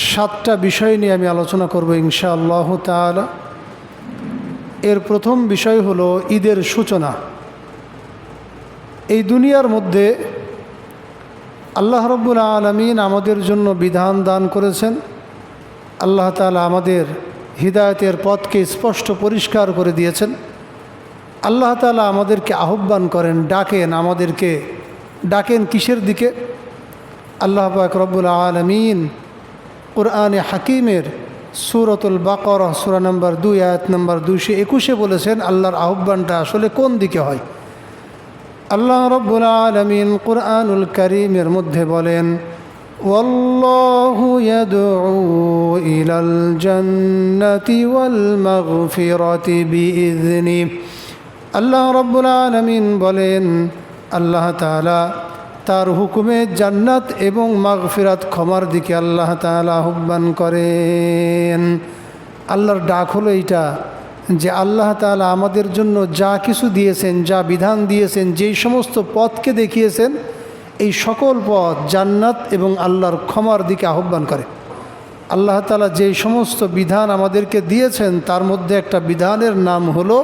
সাতটা বিষয় নিয়ে আমি আলোচনা করব ইনশাআল্লাহ তাআলা। এর প্রথম বিষয় হলো ঈদের সূচনা। এই দুনিয়ার মধ্যে আল্লাহ রাব্বুল আলামিন আমাদের জন্য বিধান দান করেছেন। আল্লাহ তাআলা আমাদের হিদায়াতের পথকে স্পষ্ট পরিষ্কার করে দিয়েছেন। আল্লাহ তাআলা আমাদেরকে আহ্বান করেন, ডাকেন কিসের দিকে? আল্লাহ পাক রব্বুল আলামিন কুরআনে হাকিমের সূরাতুল বাকারা সূরা নম্বর 2 আয়াত নম্বর 221 বলেছেন আল্লাহর আহ্বানটা আসলে কোন দিকে হয়। আল্লাহ রব্বুল আলামিন কুরআনুল কারীমের মধ্যে বলেন, ওয়াল্লাহু ইয়াদউ ইলাল জান্নাতি ওয়াল মাগফিরাতি বিইذনি। আল্লাহ রব্বুল আলামিন বলেন, আল্লাহ তাআলা তার হুকুমে জান্নাত এবং মাগফিরাত ক্ষমার দিকে আল্লাহ তাআলা আহ্বান করেন। আল্লাহর ডাক হলো এইটা যে আল্লাহ তাআলা আমাদের জন্য যা কিছু দিয়েছেন, যা বিধান দিয়েছেন, যেই সমস্ত পথকে দেখিয়েছেন, এই সকল পথ জান্নাত এবং আল্লাহর ক্ষমার দিকে আহ্বান করে। আল্লাহ তাআলা যেই সমস্ত বিধান আমাদেরকে দিয়েছেন তার মধ্যে একটা বিধানের নাম হলো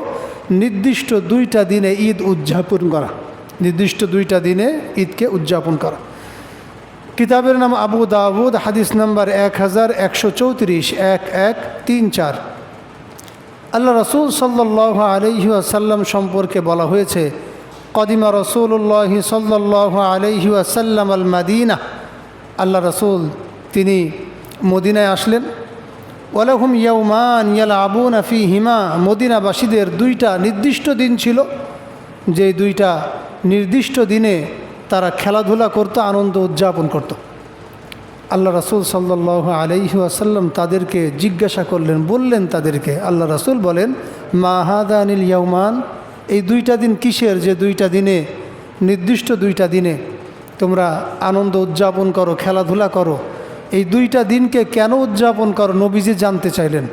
নির্দিষ্ট 2টা দিনে ঈদ উদযাপন করা। নির্দিষ্ট 2টা দিনে ঈদকে উদযাপন করা। কিতাবের নাম আবু দাউদ, হাদিস নাম্বার 1134, 1134। আল্লাহ রাসূল সাল্লাল্লাহু আলাইহি ওয়াসাল্লাম সম্পর্কে বলা হয়েছে, কদিমা রাসূলুল্লাহ সাল্লাল্লাহু আলাইহি ওয়াসাল্লাম আল মাদিনা। আল্লাহ রাসূল তিনি মদিনায় আসলেন। ওয়ালাহুম ইয়াউমান ইয়ালআবুনা ফীহিমা। মদিনাবাসীদের 2টা নির্দিষ্ট দিন ছিল, যে 2টা নির্দিষ্ট দিনে তারা খেলাধুলা করত, আনন্দ উদযাপন করত। আল্লাহ রাসূল সাল্লাল্লাহু আলাইহি ওয়াসাল্লাম তাদেরকে জিজ্ঞাসা করলেন, বললেন তাদেরকে, আল্লাহ রাসূল বলেন, মা হাদানিল ইয়াউমান, এই 2টা দিন কিসের যে 2টা দিনে, নির্দিষ্ট 2টা দিনে তোমরা আনন্দ উদযাপন করো, খেলাধুলা করো, এই 2টা দিনকে কেন উদযাপন করো? নবীজি জানতে চাইলেন।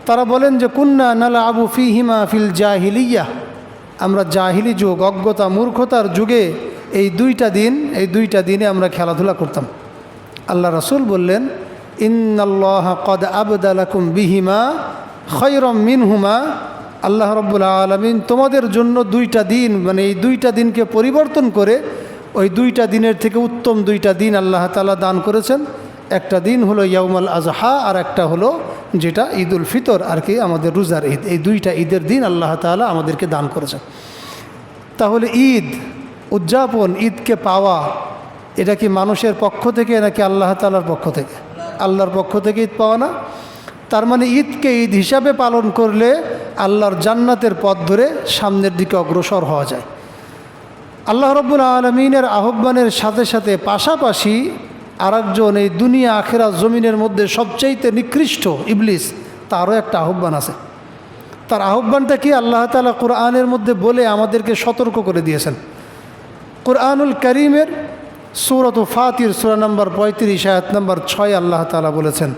তারা বলেন যে কুন্না নালআবু ফীহিমা ফিল জাহিলিয়াহ, আমরা জাহিলি যুগ, অজ্ঞতা মূর্খতার যুগে এই 2টা দিনে আমরা খেলাধুলা করতাম। আল্লাহ রাসূল বললেন, ইন্নাল্লাহা ক্বাদ আবদালাকুম বিহিমা খায়রাম মিনহুমা। আল্লাহ রাব্বুল আলামিন তোমাদের জন্য 2টা দিন, মানে এই 2টা দিনকে পরিবর্তন করে ওই 2টা দিনের থেকে উত্তম 2টা দিন আল্লাহ তাআলা দান করেছেন। একটা দিন হলো ইয়াউমুল আজহা, আর একটা হলো যেটা ঈদুল ফিতর, আর কি আমাদের রোজার ঈদ। এই 2টা ঈদের দিন আল্লাহ তাআলা আমাদেরকে দান করেছেন। তাহলে ঈদ উদযাপন, ঈদকে পাওয়া, এটা কি মানুষের পক্ষ থেকে নাকি আল্লাহ তাআলার পক্ষ থেকে? আল্লাহর পক্ষ থেকে ঈদ পাওয়া না? তার মানে ঈদকে ঈদ হিসাবে পালন করলে আল্লাহর জান্নাতের পথ ধরে সামনের দিকে অগ্রসর হওয়া যায়। আল্লাহ রাব্বুল আলামিনের আহ্বানের সাথে সাথে পাশাপাশি আরেকজন এই দুনিয়া আখিরাত জমিনের মধ্যে সবচাইতে নিকৃষ্ট ইবলিস, তারও একটা আহ্বান আছে। তার আহ্বানটা কি? আল্লাহ তাআলা কোরআনের মধ্যে বলে আমাদেরকে সতর্ক করে দিয়েছেন। কোরআনুল কারীমের সূরাত ফাতির সূরা নম্বর 35 আয়াত নম্বর 6 আল্লাহ তাআলা বলেছেন,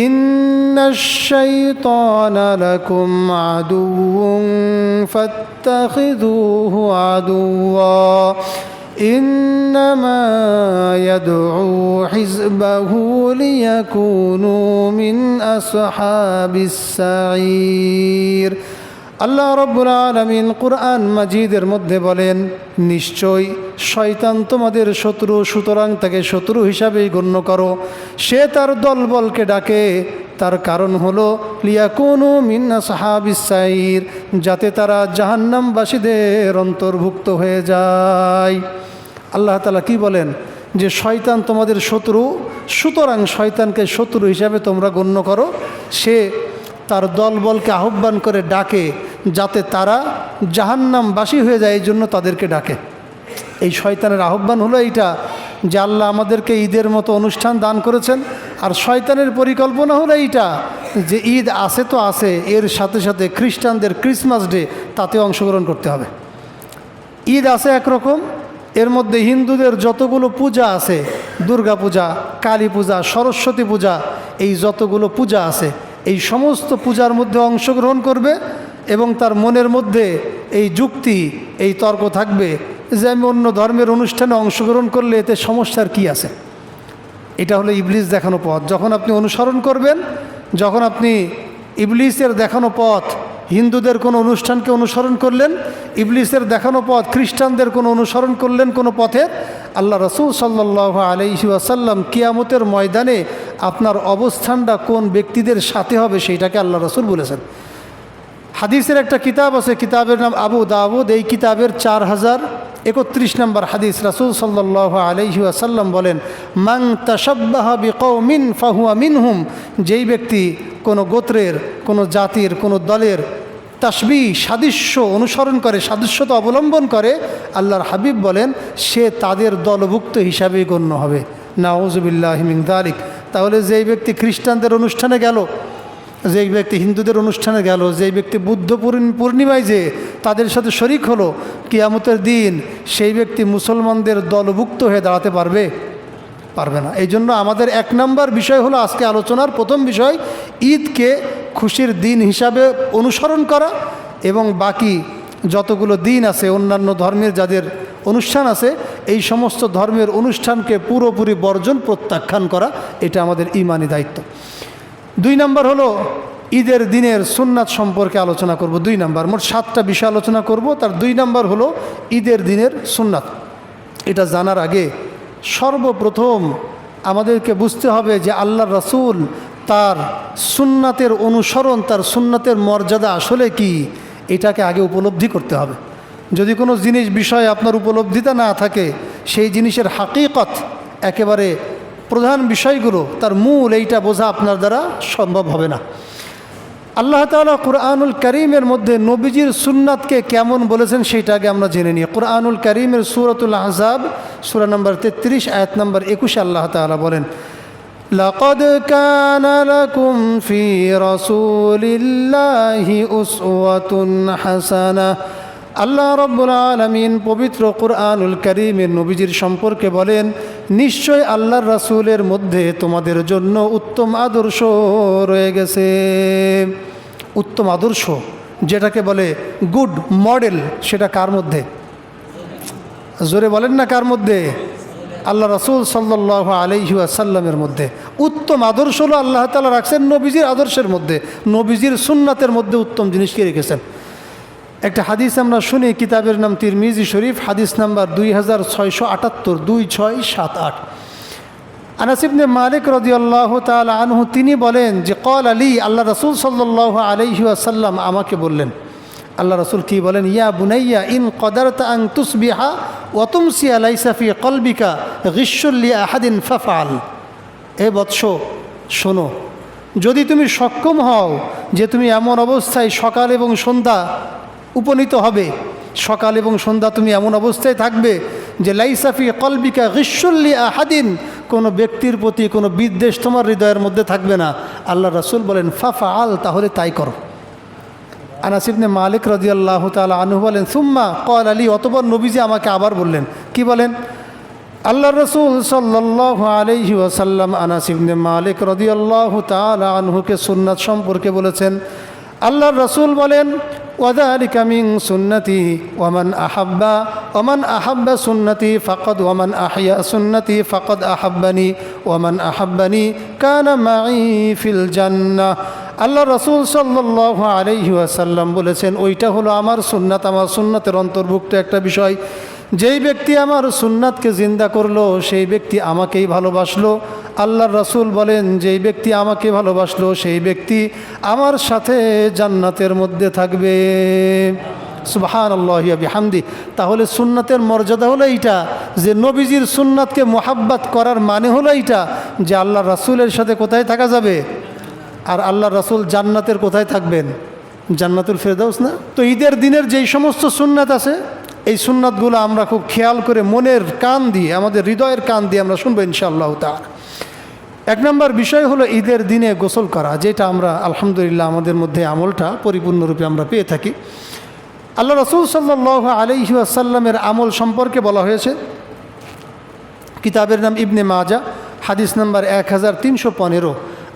ইন্নাশ শাইতানা লাকুম আদুউন ফাত্তাখিযুহু আদুওয়া ইন্নামা ইয়াদউ হিজবাহু লিয়াকুনু মিন আসহাবিস সাঈর। আল্লাহ রাব্বুল আলামিন কুরআন মাজিদের মধ্যে বলেন, নিশ্চয় শয়তান তোমাদের শত্রু, সুতরাং তাকে শত্রু হিসাবেই গণ্য করো। সে তার দলবলকে ডাকে, তার কারণ হলো লিয়াকুনু মিন আসহাবিস সাঈর, যাতে তারা জাহান্নামবাসীদের অন্তর্ভুক্ত হয়ে যায়। আল্লাহ তাআলা কি বলেন? যে শয়তান তোমাদের শত্রু, সুতরাং শয়তানকে শত্রু হিসাবে তোমরা গণ্য করো। সে তার দলবলকে আহ্বান করে ডাকে যাতে তারা জাহান্নামবাসী হয়ে যায়, এই জন্য তাদেরকে ডাকে। এই শয়তানের আহ্বান হলো এইটা যে আল্লাহ আমাদেরকে ঈদের মতো অনুষ্ঠান দান করেছেন, আর শয়তানের পরিকল্পনা হলো এইটা যে ঈদ আছে তো আছে, এর সাথে সাথে খ্রিস্টানদের ক্রিসমাস ডে, তাতেও অংশগ্রহণ করতে হবে। ঈদ আছে একরকম, এর মধ্যে হিন্দুদের যতগুলো পূজা আছে, দুর্গা পূজা, কালী পূজা, সরস্বতী পূজা, এই যতগুলো পূজা আছে, এই সমস্ত পূজার মধ্যে অংশগ্রহণ করবে এবং তার মনের মধ্যে এই যুক্তি, এই তর্ক থাকবে যে আমি অন্য ধর্মের অনুষ্ঠানে অংশগ্রহণ করলে এতে সমস্যার কি আছে। এটা হলো ইবলিস দেখানো পথ। যখন আপনি অনুসরণ করবেন, যখন আপনি ইবলিসের দেখানো পথ, হিন্দুদের কোনো অনুষ্ঠানকে অনুসরণ করলেন, ইবলিসের দেখানো পথ খ্রিস্টানদের কোনো অনুসরণ করলেন কোনো পথের, আল্লাহ রসুল সাল্লাল্লাহু আলাইহি ওয়াসাল্লাম কিয়ামতের ময়দানে আপনার অবস্থানটা কোন ব্যক্তিদের সাথে হবে সেইটাকে আল্লাহ রসুল বলেছেন। হাদিসের একটা কিতাব আছে, কিতাবের নাম আবু দাউদ। এই কিতাবের 4031 নম্বর হাদিস। রাসূল সাল্লাল্লাহু আলাইহি ওয়াসাল্লাম বলেন, মান তাশাব্বাহা বিকওমিন ফাহুয়া মিনহুম, যেই ব্যক্তি কোনো গোত্রের, কোনো জাতির, কোনো দলের তাসবিহ সাদৃশ্য অনুসরণ করে, সাদৃশ্যতা অবলম্বন করে, আল্লাহর হাবিব বলেন সে তাদের দলভুক্ত হিসাবেই গণ্য হবে। নাউযুবিল্লাহি মিন যালিক। তাহলে যেই ব্যক্তি খ্রিস্টানদের অনুষ্ঠানে গেল, যেই ব্যক্তি হিন্দুদের অনুষ্ঠানে গেল, যেই ব্যক্তি বুদ্ধ পূর্ণিমায় যে তাদের সাথে শরিক হলো, কিয়ামতের দিন সেই ব্যক্তি মুসলমানদের দলভুক্ত হয়ে দাঁড়াতে পারবে? পারবে না। এই জন্য আমাদের 1 নম্বর বিষয় হলো আজকে আলোচনার প্রথম বিষয়, ঈদকে খুশির দিন হিসাবে অনুসরণ করা, এবং বাকি যতগুলো দিন আছে, অন্যান্য ধর্মের যাদের অনুষ্ঠান আছে, এই সমস্ত ধর্মের অনুষ্ঠানকে পুরোপুরি বর্জন, প্রত্যাখ্যান করা, এটা আমাদের ঈমানি দায়িত্ব। 2 নম্বর হলো ঈদের দিনের সুন্নাত সম্পর্কে আলোচনা করব। 2 নম্বর, মোট 7টা বিষয় আলোচনা করব। তার 2 নম্বর হলো ঈদের দিনের সুন্নাত। এটা জানার আগে সর্বপ্রথম আমাদেরকে বুঝতে হবে যে আল্লাহর রাসূল তার সুন্নাতের অনুসরণ, তার সুন্নাতের মর্যাদা আসলে কি, এটাকে আগে উপলব্ধি করতে হবে। যদি কোনো জিনিস বিষয়ে আপনার উপলব্ধিতা না থাকে, সেই জিনিসের হাকিকত, একেবারে প্রধান বিষয়গুলো, তার মূল এইটা বোঝা আপনার দ্বারা সম্ভব হবে না। আল্লাহ তাআলা কুরআনুল কারীমের মধ্যে নবীজির সুন্নাতকে কেমন বলেছেন সেইটা আগে আমরা জেনে নিই। কুরআনুল কারীমের সূরাতুল আহজাব সূরা নম্বর 33 আয়াত নম্বর 21 আল্লাহ তাআলা বলেন, লাকাদ কানা লাকুম ফি রাসূলিল্লাহি উসওয়াতুন হাসানাহ। আল্লাহ রাব্বুল আলামিন পবিত্র কুরআনুল কারীমের নবীজির সম্পর্কে বলেন, নিশ্চয় আল্লাহর রাসূলের মধ্যে তোমাদের জন্য উত্তম আদর্শ রয়ে গেছে। উত্তম আদর্শ যেটাকে বলে গুড মডেল, সেটা কার মধ্যে? জোরে বলেন না, কার মধ্যে? আল্লাহ রাসূল সাল্লাল্লাহু আলাইহি ওয়াসাল্লামের মধ্যে। উত্তম আদর্শ হলো আল্লাহ তাআলা রাখছেন নবীজির আদর্শের মধ্যে, নবীজির সুন্নাতের মধ্যে উত্তম জিনিসকে রেখেছেন। একটা হাদিস আমরা শুনি, কিতাবের নাম তিরমিজি শরীফ, হাদিস নাম্বার 2678, 2678। আনাস ইবনে মালিক রাদিয়াল্লাহু তাআলা আনহু তিনি বলেন যে ক্বাল আলী, আল্লাহ রাসূল সাল্লাল্লাহু আলাইহি ওয়াসাল্লাম আমাকে বললেন। আল্লাহ রাসূল কি বলেন? ইয়া বুনাইয়া ইন কদারতা আন তুসবিহা ওয়া তুমসিয়া লাইসা ফি কলবিকা গিশশুল লি আহাদিন ফাফআল। হে বৎস, শোনো, যদি তুমি সক্ষম হও যে তুমি এমন অবস্থায় সকাল এবং সন্ধ্যা উপনীত হবে, সকাল এবং সন্ধ্যা তুমি এমন অবস্থায় থাকবে যে লাইসা ফি কলবিকা গিশশুল লি আহাদিন, কোনো ব্যক্তির প্রতি কোনো বিদ্বেষ তোমার হৃদয়ের মধ্যে থাকবে না। আল্লাহ রাসূল বলেন ফাফআল, তাহলে তাই করো। আনাস ইবনে মালিক রাদিয়াল্লাহু তাআলা আনহু বলেন, সুম্মা ক্বাল আলী, অতঃপর নবীজি আমাকে আবার বললেন। কি বলেন? আল্লাহ রাসূল সাল্লাল্লাহু আলাইহি ওয়াসাল্লাম আনাস ইবনে মালিক রাদিয়াল্লাহু তাআলা আনহুকে সুন্নাত সম্পর্কে বলেছেন। আল্লাহর রাসূল বলেন, ওয়াযালিকা মিন সুন্নতি ওয়ামান আহাব্বা সুন্নতি ফাকাদ ওয়ামান আহইয়া সুন্নতি ফাকাদ আহাব্বানি ওয়ামান আহাব্বানি কানা মাই ফিল জান্নাহ। আল্লাহ রাসূল সাল্লাল্লাহু আলাইহি ওয়াসাল্লাম বলেছেন, ওইটা হলো আমার সুন্নাত, আমার সুন্নাতের অন্তর্ভুক্ত একটা বিষয়। যেই ব্যক্তি আমার সুন্নাতকে জিন্দা করলো, সেই ব্যক্তি আমাকেই ভালোবাসলো। আল্লাহর রাসূল বলেন, যেই ব্যক্তি আমাকে ভালোবাসলো সেই ব্যক্তি আমার সাথে জান্নাতের মধ্যে থাকবে। সুবহানাল্লাহি ওয়া বিহামদি। তাহলে সুন্নাতের মর্যাদা হলো এইটা, যে নবীজির সুন্নাতকে মোহাব্বত করার মানে হলো এইটা, যে আল্লাহর রাসূলের সাথে কোথায় থাকা যাবে? আর আল্লাহর রাসূল জান্নাতের কোথায় থাকবেন? জান্নাতুল ফেরদাউস না? তো ঈদের দিনের যেই সমস্ত সুন্নাত আছে, এই সুন্নাতগুলো আমরা খুব খেয়াল করে মনের কান দিয়ে, আমাদের হৃদয়ের কান দিয়ে আমরা শুনবো ইনশাআল্লাহ তাআলা। 1 নম্বর বিষয় হলো ঈদের দিনে গোসল করা, যেটা আমরা আলহামদুলিল্লাহ আমাদের মধ্যে আমলটা পরিপূর্ণরূপে আমরা পেয়ে থাকি। আল্লাহ রাসূল সাল্লাল্লাহু আলাইহি ওয়াসাল্লামের আমল সম্পর্কে বলা হয়েছে, কিতাবের নাম ইবনে মাজা, হাদিস নাম্বার 1315।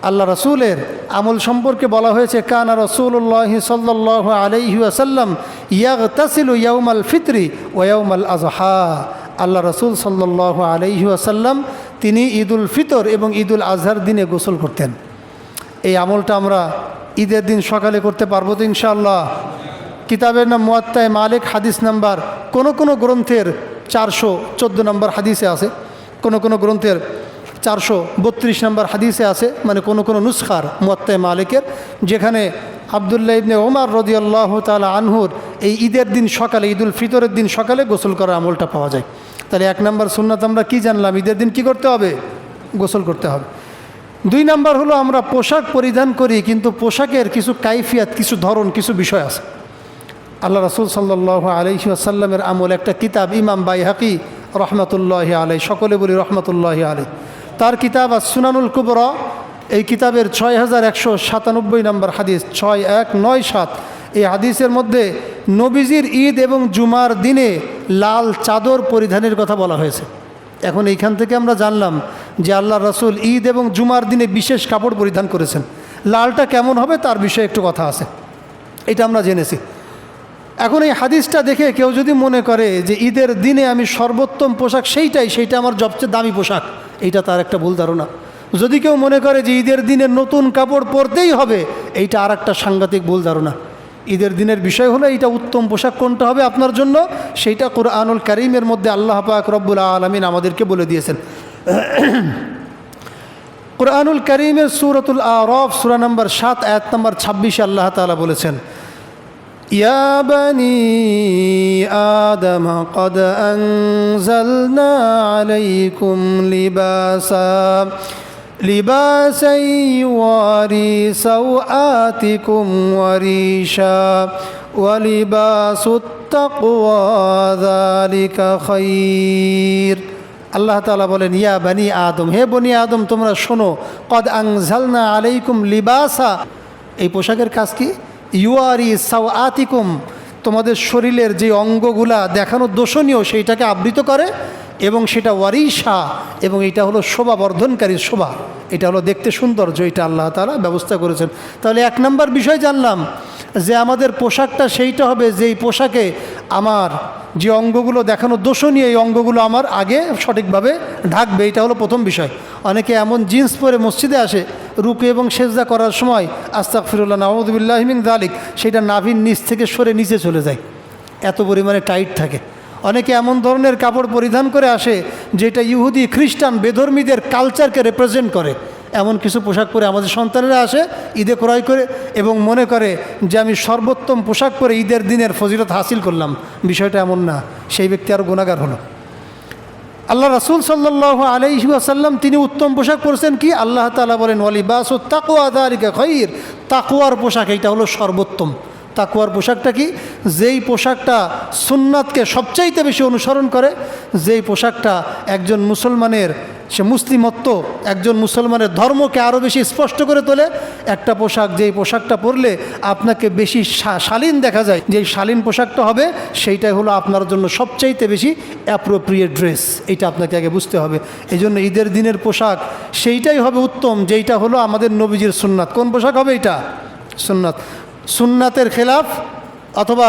আল্লাহ রাসূলের আমল সম্পর্কে বলা হয়েছে, কানা রাসূলুল্লাহি সাল্লাল্লাহু আলাইহি ওয়াসাল্লাম ইয়াগতাসিলু ইয়াউমাল ফিতরি ওয়া ইয়াউমাল আযহা। আল্লাহ রাসূল সাল্লাল্লাহু আলাইহি ওয়াসাল্লাম তিনি ঈদুল ফিতর এবং ঈদুল আজহার দিনে গোসল করতেন। এই আমলটা আমরা ঈদের দিন সকালে করতে পারবো তো ইনশাআল্লাহ? কিতাবের নাম মুয়াত্তা মালিক, হাদিস নাম্বার কোনো গ্রন্থের 414 নম্বর হাদিসে আছে, কোনো গ্রন্থের 432 নম্বর হাদিসে আছে, মানে কোনো নুসখার মুয়াত্তা মালিকের, যেখানে আব্দুল্লাহ ইবনে ওমর রাদিয়াল্লাহু তাআলা আনহুর এই ঈদের দিন সকালে, ঈদুল ফিতরের দিন সকালে গোসল করার আমলটা পাওয়া যায়। তাহলে 1 নম্বর সুন্নাত আমরা কি জানলাম? ঈদের দিন কি করতে হবে? গোসল করতে হবে। 2 নম্বর হলো আমরা পোশাক পরিধান করি, কিন্তু পোশাকের কিছু কাইফিয়াত, কিছু ধরন, কিছু বিষয় আছে। আল্লাহ রাসূল সাল্লাল্লাহু আলাইহি ওয়াসাল্লামের আমল, একটা কিতাব ইমাম বাইহাকি রহমতুল্লাহি আলাইহি, সকলে বলি রহমতুল্লাহি আলাইহি, তার কিতাব আস-সুনানুল কুবরা, এই কিতাবের 6197 নম্বর হাদিস, 6197, এই হাদিসের মধ্যে নবীজির ঈদ এবং জুমার দিনে লাল চাদর পরিধানের কথা বলা হয়েছে। এখন এইখান থেকে আমরা জানলাম যে আল্লাহ রাসূল ঈদ এবং জুমার দিনে বিশেষ কাপড় পরিধান করেছেন। লালটা কেমন হবে তার বিষয়ে একটু কথা আছে, এটা আমরা জেনেছি। এখন এই হাদিসটা দেখে কেউ যদি মনে করে যে ঈদের দিনে আমি সর্বোত্তম পোশাক সেইটা আমার সবচেয়ে দামি পোশাক, এইটা তার একটা ভুল ধারণা। যদি কেউ মনে করে যে ঈদের দিনে নতুন কাপড় পরতেই হবে, এইটা আর একটা সাংঘাতিক ভুল ধারণা। ঈদের দিনের বিষয় হলো এইটা উত্তম পোশাক কোনটা হবে আপনার জন্য, সেইটা কুরআনুল কারীমের মধ্যে আল্লাহ পাক রব্বুল আলামিন আমাদেরকে বলে দিয়েছেন। কুরআনুল কারীমের সূরাতুল আরাফ সূরা নম্বর 7 আয়াত নম্বর 26 আল্লাহ তাআলা বলেছেন, ইয়া বানি আদম কদ আনজালনা আলাইকুম লিবাসা ইউয়ারি সাওআতিকুম ওয়ারিশা ওয়া লিবাসুত তাকওয়া যালিকা খায়র। আল্লাহ তাআলা বলেন, ইয়া বানি আদম, হে বনি আদম তোমরা শোনো, কদ আনজালনা আলাইকুম লিবাসা, এই পোশাকের কাজ কি? ইউয়ারি সাওআতিকুম, তোমাদের শরীরের যে অঙ্গগুলা দেখানো দোষণীয় সেইটাকে আবৃত করে, এবং সেটা ওয়ারিশা, এবং এটা হলো শোভা বর্ধনকারী, শোভা, এটা হলো দেখতে সৌন্দর্য, এটা আল্লাহ তাআলা ব্যবস্থা করেছেন। তাহলে 1 নম্বর বিষয় জানলাম যে আমাদের পোশাকটা সেইটা হবে যেই পোশাকে আমার যে অঙ্গগুলো দেখানো দোষণীয়, এই অঙ্গগুলো আমার আগে সঠিকভাবে ঢাকবে, এটা হলো প্রথম বিষয়। অনেকে এমন জিন্স পরে মসজিদে আসে, রুকু এবং সেজদা করার সময় আস্তাগফিরুল্লাহ নাউযুবিল্লাহি মিন যালিক, সেটা নাভির নিচ থেকে সরে নিচে চলে যায়, এত পরিমাণে টাইট থাকে। অনেকে এমন ধরনের কাপড় পরিধান করে আসে যেটা ইহুদি খ্রিস্টান বেধর্মীদের কালচারকে রিপ্রেজেন্ট করে, এমন কিছু পোশাক পরে আমাদের সন্তানেরা আসে ঈদে ক্রয় করে, এবং মনে করে যে আমি সর্বোত্তম পোশাক পরে ঈদের দিনের ফজিলত হাসিল করলাম। বিষয়টা এমন না, সেই ব্যক্তি আরও গুনাহগার হলো। আল্লাহ রাসূল সাল্লাল্লাহু আলাইহি ওয়াসাল্লাম তিনি উত্তম পোশাক পরেছেন কি? আল্লাহ তাআলা বলেন, ওয়ালিবাসুত তাকওয়া যালিকা খায়র, তাকওয়ার পোশাক এইটা হলো সর্বোত্তম। তাকওয়ার পোশাকটা কি? যেই পোশাকটা সুন্নাতকে সবচাইতে বেশি অনুসরণ করে, যেই পোশাকটা একজন মুসলমানের, সে মুসলিমত্ব, একজন মুসলমানের ধর্মকে আরও বেশি স্পষ্ট করে তোলে, একটা পোশাক, যেই পোশাকটা পরলে আপনাকে বেশি শালীন দেখা যায়, যেই শালীন পোশাকটা হবে সেইটাই হলো আপনার জন্য সবচাইতে বেশি অ্যাপ্রোপ্রিয়েট ড্রেস, এইটা আপনাকে আগে বুঝতে হবে। এই জন্য ঈদের দিনের পোশাক সেইটাই হবে উত্তম যেইটা হলো আমাদের নবীজির সুন্নাত। কোন পোশাক হবে? এটা সুন্নাত। সুন্নাতের খেলাফ অথবা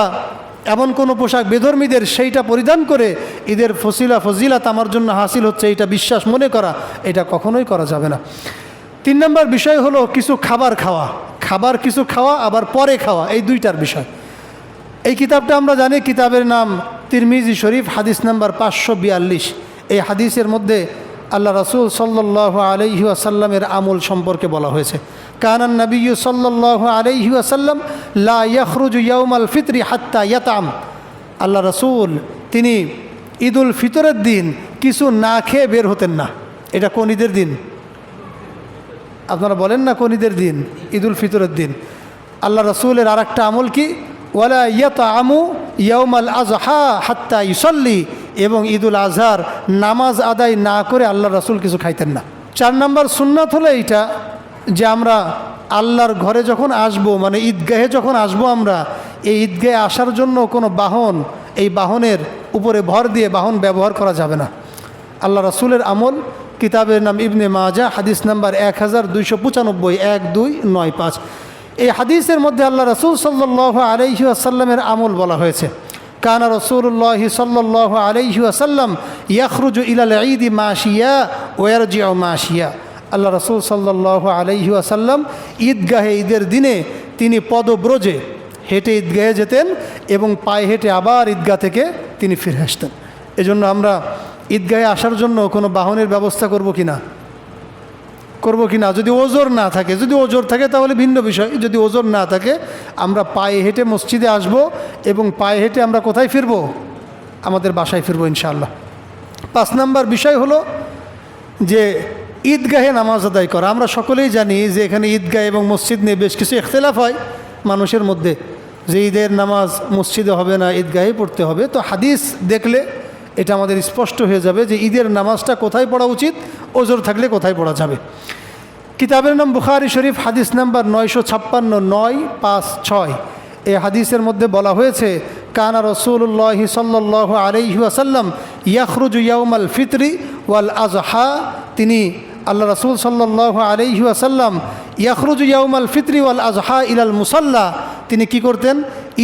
এমন কোনো পোশাক বেধর্মীদের সেইটা পরিধান করে ঈদের ফজিলাত আমার জন্য হাসিল হচ্ছে এইটা বিশ্বাস মনে করা, এটা কখনোই করা যাবে না। 3 নম্বর বিষয় হলো কিছু খাবার কিছু খাওয়া আবার পরে খাওয়া, এই 2টার বিষয়। এই কিতাবটা আমরা জানি, কিতাবের নাম তিরমিজি শরীফ, হাদিস নাম্বার 542। এই হাদিসের মধ্যে আল্লাহ রাসূল সাল্লাল্লাহু আলাইহি ওয়াসাল্লামের আমল সম্পর্কে বলা হয়েছে। কানান নবিয়্যু সাল্লাল্লাহু আলাইহি ওয়াসাল্লাম লা ইয়াখরুজু ইয়াউমাল ফিতরি হাত্তা ইয়াতাম, আল্লাহ রাসূল তিনি ঈদুল ফিতরের দিন কিছু না খেয়ে বের হতেন না। এটা কোন ঈদের দিন? আপনারা বলেন না কোন ঈদের দিন? ঈদুল ফিতরের দিন। আল্লাহ রাসূলের আরেকটা আমল কি? ওয়ালা ইয়াতামু ইয়াউমাল আযহা হাত্তা ইউসাল্লি, এবং ঈদুল আজহার নামাজ আদায় না করে আল্লাহ রাসূল কিছু খাইতেন না। 4 নম্বর সুন্নাত হলো এইটা যে আমরা আল্লাহর ঘরে যখন আসব, মানে ঈদগাহে যখন আসব, আমরা এই ঈদগাহে আসার জন্য কোনো বাহন, এই বাহনের উপরে ভর দিয়ে বাহন ব্যবহার করা যাবে না। আল্লাহ রাসূলের আমল, কিতাবের নাম ইবনে মাজাহ, হাদিস নাম্বার 1295, 1295। এই হাদিসের মধ্যে আল্লাহ রাসূল সাল্লাল্লাহু আলাইহি ওয়াসাল্লামের আমল বলা হয়েছে। কানা রাসূলুল্লাহ সাল্লাল্লাহু আলাইহি ওয়াসাল্লাম ইয়াখরুজু ইলাল ঈদ মাশিয়া ওয়া ইয়ারজিউ মাশিয়া। আল্লাহ রাসূল সাল্লাল্লাহু আলাইহি ওয়াসাল্লাম ঈদগাহে ঈদের দিনে তিনি পদব্রজে হেঁটে ঈদগাহে যেতেন এবং পায়ে হেঁটে আবার ঈদগাহ থেকে তিনি ফিরে আসতেন। এজন্য আমরা ঈদগাহে আসার জন্য কোনো বাহনের ব্যবস্থা করব কি না? যদি ওজোর না থাকে, যদি ওজোর থাকে তাহলে ভিন্ন বিষয়। যদি ওজোর না থাকে আমরা পায়ে হেঁটে মসজিদে আসব এবং পায়ে হেঁটে আমরা কোথায় ফিরব? আমাদের বাসায় ফিরব ইনশাআল্লাহ। 5 নম্বর বিষয় হলো যে ঈদগাহে নামাজ আদায় করা। আমরা সকলেই জানি যে এখানে ঈদগাহ এবং মসজিদ নিয়ে বেশ কিছু ইখতিলাফ হয় মানুষের মধ্যে, যে ঈদের নামাজ মসজিদে হবে না ঈদগাহে পড়তে হবে। তো হাদিস দেখলে এটা আমাদের স্পষ্ট হয়ে যাবে যে ঈদের নামাজটা কোথায় পড়া উচিত, ওজোর থাকলে কোথায় পড়া যাবে। কিতাবের নাম বুখারী শরীফ, হাদিস নাম্বার 956 956। এই হাদিসের মধ্যে বলা হয়েছে কানা রাসূলুল্লাহ সাল্লাল্লাহু আলাইহি ওয়াসাল্লাম ইয়াখরুজু ইয়াউমাল ফিতরি ওয়াল আযহা। তিনি আল্লাহ রাসূল সাল্লাল্লাহু আলাইহি ওয়াসাল্লাম ইয়াখরুজু ইয়াউমাল ফিতরি ওয়াল আযহা ইলাল মুসাল্লা। তিনি কি করতেন?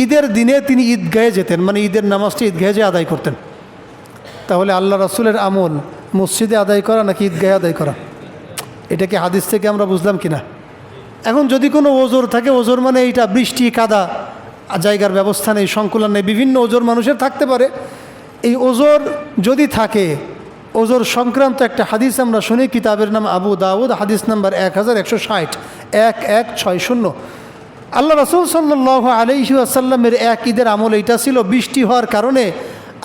ঈদের দিনে তিনি ঈদগাহে যেতেন, মানে ঈদের নামাজটি ঈদগাহে যেয়ে আদায় করতেন। তাহলে আল্লাহ রাসূলের আমল মসজিদে আদায় করা নাকি ঈদগাহে আদায় করা? এটাকে হাদিস থেকে আমরা বুঝলাম কিনা? এখন যদি কোনো ওজোর থাকে, ওজোর মানে এইটা বৃষ্টি কাদা, জায়গার ব্যবস্থা নেই, সংকুলন নেই, বিভিন্ন ওজোর মানুষের থাকতে পারে। এই ওজোর যদি থাকে, ওজোর সংক্রান্ত একটা হাদিস আমরা শুনি, কিতাবের নাম আবু দাউদ, হাদিস নাম্বার 1160 1160। আল্লাহ রাসূল সাল্লাল্লাহু আলাইহি ওয়াসাল্লামের এক ঈদের আমল এইটা ছিল, বৃষ্টি হওয়ার কারণে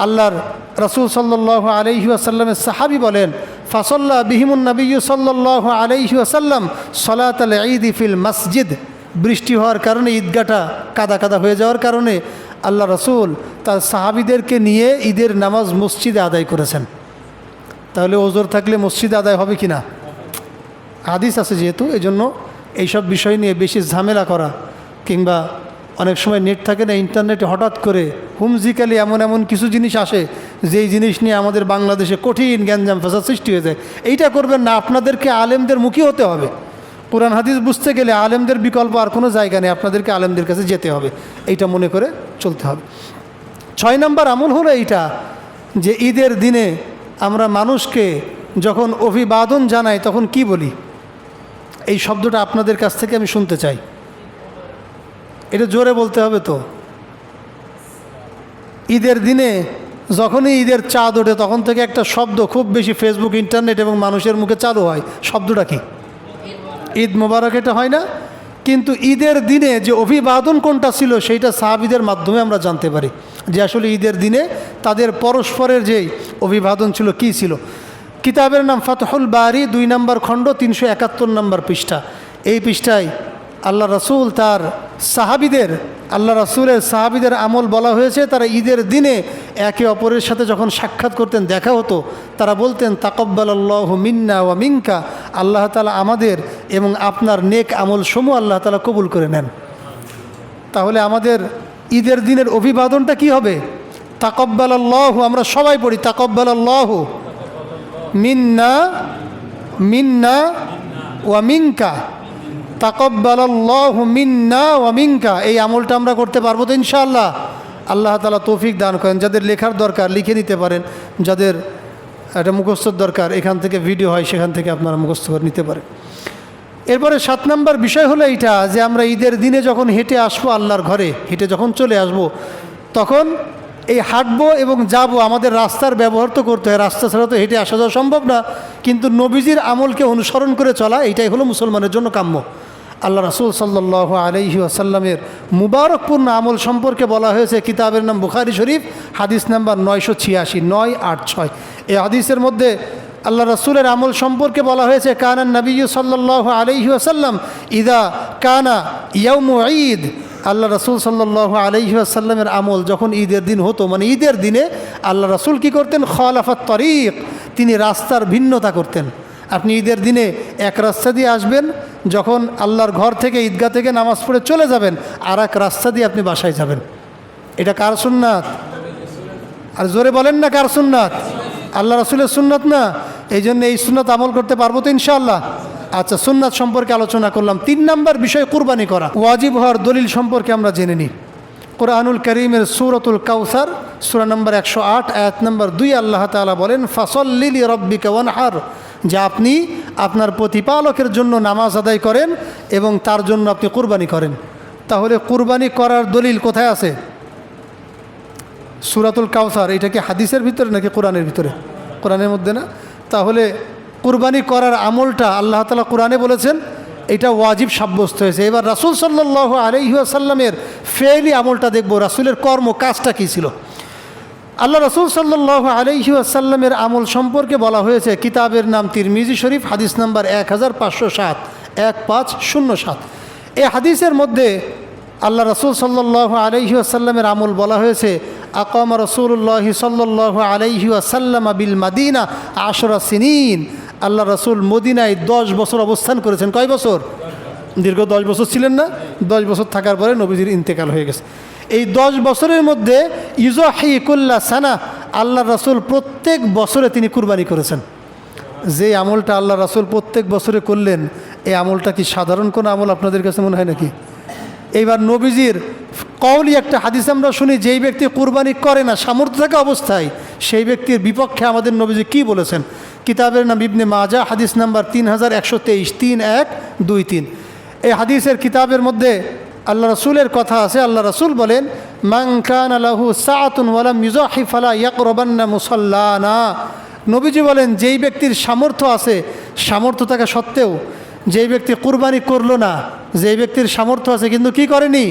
আল্লাহর রাসূল সাল্লাল্লাহু আলাইহি ওয়াসাল্লামের সাহাবী বলেন ফাসাল্লা বিহিমুন নবিয়্যু সাল্লাল্লাহু আলাইহি ওয়াসাল্লাম সালাতাল ঈদ ফিল মসজিদ। বৃষ্টি হওয়ার কারণে ঈদগাহটা কাদা কাদা হয়ে যাওয়ার কারণে আল্লাহ রাসূল তার সাহাবীদেরকে নিয়ে ঈদের নামাজ মসজিদে আদায় করেছেন। তাহলে ওজোর থাকলে মসজিদে আদায় হবে কি না? হাদিস আছে যেহেতু, এজন্য এইসব বিষয় নিয়ে বেশি ঝামেলা করা, কিংবা অনেক সময় নেট থাকে না, ইন্টারনেটে হঠাৎ করে হুমজিক্যালি এমন এমন কিছু জিনিস আসে যেই জিনিস নিয়ে আমাদের বাংলাদেশে কঠিন গ্যাঞ্জাম ফাসাদ সৃষ্টি হয়ে যায়। এইটা করবেন না, আপনাদেরকে আলেমদের মুখী হতে হবে। কোরআন হাদিস বুঝতে গেলে আলেমদের বিকল্প আর কোনো জায়গা নেই, আপনাদেরকে আলেমদের কাছে যেতে হবে, এইটা মনে করে চলতে হবে। 6 নম্বর আমল হলো এইটা যে ঈদের দিনে আমরা মানুষকে যখন অভিবাদন জানাই তখন কি বলি? এই শব্দটা আপনাদের কাছ থেকে আমি শুনতে চাই। এটা জোরে বলতে হবে তো। ঈদের দিনে যখনই ঈদের চাঁদ ওঠে তখন থেকে একটা শব্দ খুব বেশি ফেসবুক, ইন্টারনেট এবং মানুষের মুখে চালু হয়, শব্দটা কি? ঈদ মোবারক। এটা হয় না? কিন্তু ঈদের দিনে যে অভিবাদন কোনটা ছিল সেইটা সাহাবীদের মাধ্যমে আমরা জানতে পারি যে আসলে ঈদের দিনে তাদের পরস্পরের যেই অভিবাদন ছিল কি ছিল। কিতাবের নাম ফাতহুল বারি, 2 নম্বর খণ্ড, 371 নম্বর পৃষ্ঠা। এই পৃষ্ঠায় আল্লাহ রাসূল তার সাহাবীদের, আল্লাহ রাসূলের সাহাবীদের আমল বলা হয়েছে। তারা ঈদের দিনে একে অপরের সাথে যখন সাক্ষাৎ করতেন, দেখা হতো, তারা বলতেন তাকাব্বালাল্লাহু মিন্না ওয়া মিনকা, আল্লাহ তাআলা আমাদের এবং আপনার নেক আমল সমূহ আল্লাহ তাআলা কবুল করে নেন। তাহলে আমাদের ঈদের দিনের অভিবাদনটা কি হবে? তাকাব্বালাল্লাহু, আমরা সবাই পড়ি তাকাব্বালাল্লাহু মিন্না মিন্না ওয়া মিনকা, তাকাব্বালাল্লাহু মিন্না ওয়া মিনকা। এই আমলটা আমরা করতে পারবো তো ইনশাআল্লাহ? আল্লাহ তাআলা তৌফিক দান করেন। যাদের লেখার দরকার লিখে নিতে পারেন, যাদের একটা মুখস্থর দরকার এখান থেকে ভিডিও হয় সেখান থেকে আপনারা মুখস্থ করে নিতে পারেন। এরপরে 7 নম্বর বিষয় হলো এইটা যে আমরা ঈদের দিনে যখন হেঁটে আসবো আল্লাহর ঘরে, হেঁটে যখন চলে আসব, তখন এই হাঁটবো এবং যাব, আমাদের রাস্তার ব্যবহার তো করতে হয়, রাস্তা ছাড়া তো হেঁটে আসা যাওয়া সম্ভব না। কিন্তু নবীজির আমলকে অনুসরণ করে চলা, এইটাই হলো মুসলমানের জন্য কাম্য। আল্লাহ রাসূল সাল্লাল্লাহু আলাইহি ওয়াসাল্লামের মুবারকপূর্ণ আমল সম্পর্কে বলা হয়েছে কিতাবের নাম বুখারী শরীফ, হাদিস নাম্বার 986 986। এই হাদিসের মধ্যে আল্লাহ রাসূলের আমল সম্পর্কে বলা হয়েছে কানান নবিয়্যু সাল্লাল্লাহু আলাইহি ওয়াসাল্লাম ইদা কানা ইয়াউমু ঈদ। আল্লাহ রাসূল সাল্লাল্লাহু আলাইহি ওয়াসাল্লামের আমল যখন ঈদের দিন হতো, মানে ঈদের দিনে আল্লাহ রাসূল কী করতেন? খালাফাত তরিক, তিনি রাস্তার ভিন্নতা করতেন। আপনি ঈদের দিনে এক রাস্তা দিয়ে আসবেন, যখন আল্লাহর ঘর থেকে ঈদগাহ থেকে নামাজ পড়ে চলে যাবেন আর এক রাস্তা দিয়ে আপনি বাসায় যাবেন। এটা কার সুন্নাত? আর জোরে বলেন না কার সুন্নাত? আল্লাহ রাসূলের সুন্নাত না? এই জন্য এই সুন্নাত আমল করতে পারবো তো ইনশাআল্লাহ? আচ্ছা, সুন্নাত সম্পর্কে আলোচনা করলাম। 3 নম্বর বিষয় কুরবানি করা। ওয়াজিব হওয়ার দলিল সম্পর্কে আমরা জেনে নিই। কোরআনুল করিমের সূরাতুল কাউসার সূরা নম্বর 108 আয়াত নম্বর 2 আল্লাহ তাআলা বলেন ফাসল্লি লিরাব্বিকা ওয়ানহার, যে আপনি আপনার প্রতিপালকের জন্য নামাজ আদায় করেন এবং তার জন্য আপনি কুরবানি করেন। তাহলে কুরবানি করার দলিল কোথায় আছে? সূরাতুল কাউসার, এটা কি হাদিসের ভিতরে নাকি কোরআনের ভিতরে? কোরআনের মধ্যে না? তাহলে কুরবানি করার আমলটা আল্লাহ তাআলা কোরআনে বলেছেন এটা ওয়াজিব সাব্যস্ত হয়েছে। এবার রাসূল সাল্লাল্লাহু আলাইহি ওয়াসাল্লামের ফেইলি আমলটা দেখব, রাসূলের কর্ম কাজটা কী ছিল। আল্লাহ রাসূল সাল্লাল্লাহু আলাইহি ওয়াসাল্লামের আমল সম্পর্কে বলা হয়েছে, কিতাবের নাম তিরমিজি শরীফ, হাদিস নাম্বার 1507 1507। এই হাদিসের মধ্যে আল্লাহ রাসূল সাল্লাল্লাহু আলাইহি ওয়াসাল্লামের আমল বলা হয়েছে, আকামা রাসূলুল্লাহি সাল্লাল্লাহু আলাইহি ওয়াসাল্লাম বিল মাদিনা 10 সিনিন। আল্লাহ রাসূল মদিনায় 10 বছর অবস্থান করেছেন। কয় বছর? দীর্ঘ 10 বছর ছিলেন না? 10 বছর থাকার পরে নবীজির ইন্তেকাল হয়ে গেছে। এই 10 বছরের মধ্যে ইউজাহি কুল্লা সানা, আল্লাহ রাসূল প্রত্যেক বছরে তিনি কুরবানি করেছেন। যে আমলটা আল্লাহ রাসূল প্রত্যেক বছরে করলেন, এই আমলটা কি সাধারণ কোনো আমল আপনাদের কাছে মনে হয় নাকি? এইবার নবীজির কওলি একটা হাদিস আমরা শুনি, যেই ব্যক্তি কুরবানি করে না সামর্থ্য থাকা অবস্থায়, সেই ব্যক্তির বিপক্ষে আমাদের নবীজি কি বলেছেন? কিতাবের নাম ইবনে মাজাহ, হাদিস নাম্বার 3123 3123। এই হাদিসের কিতাবের মধ্যে আল্লাহ রাসূলের কথা আছে। আল্লাহ রাসূল বলেন, মান কানা লাহু সাআতুন ওয়া লাম ইউযাহি ফালা ইয়াকরাবান্না মুসাল্লানা। নবীজি বলেন, যেই ব্যক্তির সামর্থ্য আছে, সামর্থ্য থাকা সত্ত্বেও যেই ব্যক্তি কুরবানি করলো না, যেই ব্যক্তির সামর্থ্য আছে কিন্তু কি করেনি?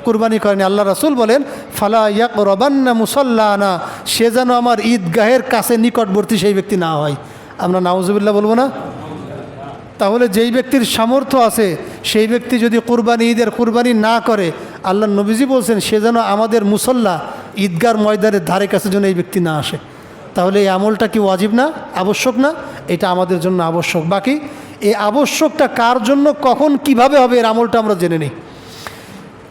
কুরবানি করেনি। আল্লাহ রাসূল বলেন, ফালা ইয়াকরাবান্না মুসাল্লানা, সে যেন আমার ঈদগাহের কাছে নিকটবর্তী সেই ব্যক্তি না হয়। আমরা নাউজুবিল্লাহ বলবো না? তাহলে যেই ব্যক্তির সামর্থ্য আছে সেই ব্যক্তি যদি কুরবানি, ঈদের কুরবানি না করে, আল্লাহ নবীজি বলছেন সে যেন আমাদের মুসল্লা ঈদগার ময়দানের ধারে কাছে যেন এই ব্যক্তি না আসে। তাহলে এই আমলটা কি ওয়াজিব না? আবশ্যক না? এটা আমাদের জন্য আবশ্যক। বাকি এই আবশ্যকটা কার জন্য, কখন, কিভাবে হবে, এর আমলটা আমরা জেনে নিই।